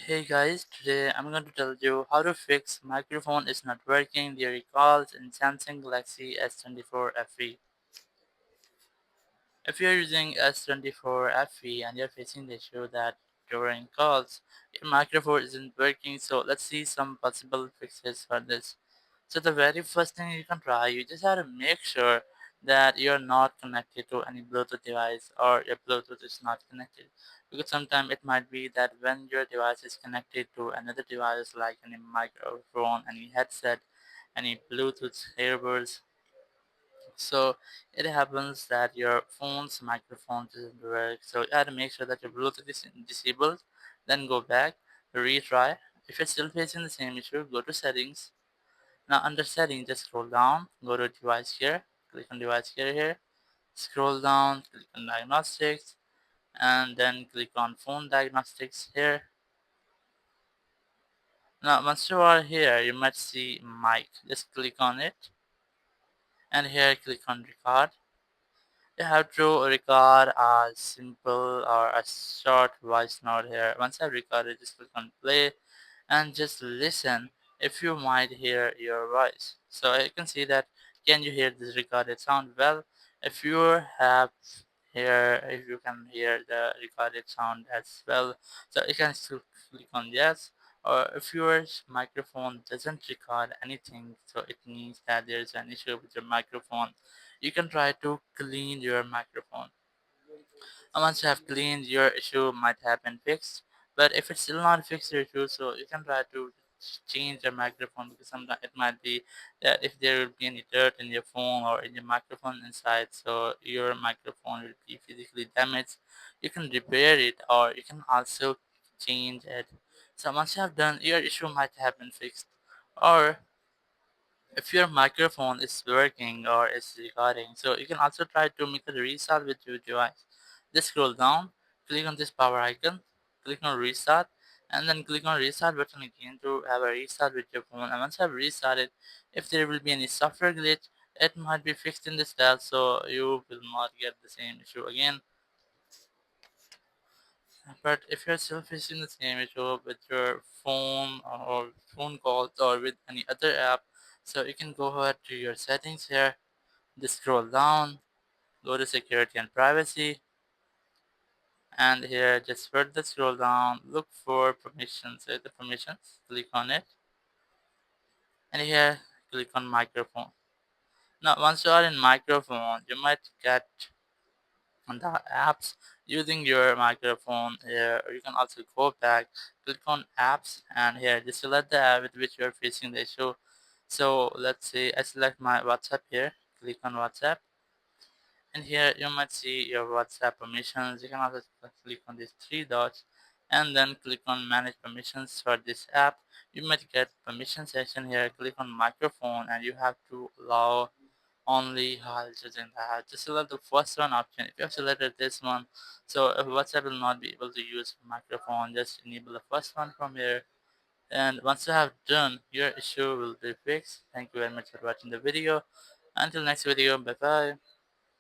Hey guys, today I'm going to tell you how to fix microphone is not working during calls in Samsung Galaxy S24 FE. If you're using S24 FE and you're facing the issue that during calls your microphone isn't working, so let's see some possible fixes for this. So the very first thing you can try, you just have to make sure that you're not connected to any Bluetooth device or your Bluetooth is not connected. Because sometimes it might be that when your device is connected to another device like any microphone, any headset, any Bluetooth earbuds, so it happens that your phone's microphone doesn't work. So you have to make sure that your Bluetooth is disabled, then go back, retry. If you're still facing the same issue, go to settings. Now under settings, just scroll down, go to device here, click on device here, scroll down, click on diagnostics, and then click on phone diagnostics here. Now once you are here, you might see mic. Just click on it, and here click on record. You have to record a simple or a short voice note here. Once I record it, just click on play and just listen if you might hear your voice. So you can see that can you hear this recorded sound? Well, if you have if you can hear the recorded sound as well, so you can still click on yes. Or if your microphone doesn't record anything, so it means that there's an issue with your microphone. You can try to clean your microphone. And once you have cleaned, your issue might have been fixed. But if it's still not fixed your issue, so you can try to change your microphone, because sometimes it might be that if there will be any dirt in your phone or in your microphone inside, so your microphone will be physically damaged. You can repair it or you can also change it. So once you have done, your issue might have been fixed. Or if your microphone is working or is recording, so you can also try to make a restart with your device. Just scroll down, click on this power icon, click on restart, and then click on restart button again to have a restart with your phone. And once you have restarted, if there will be any software glitch, it might be fixed in this tab, so you will not get the same issue again. But if you're still facing the same issue with your phone or phone calls or with any other app, so you can go ahead to your settings here, just scroll down, go to security and privacy, and here just further scroll down, look for permissions. The permissions, click on it, and here click on microphone. Now once you are in microphone, you might get on the apps using your microphone here, or you can also go back, click on apps, and here just select the app with which you are facing the issue. So let's say I select my WhatsApp here, click on WhatsApp, and here you might see your WhatsApp permissions. You can also click on these three dots and then click on manage permissions for this app. You might get permission section here, click on microphone, and you have to allow only choosing that. Just select the first one option. If you have selected this one, so if WhatsApp will not be able to use microphone, just enable the first one from here. And once you have done, your issue will be fixed. Thank you very much for watching the video. Until next video, bye bye.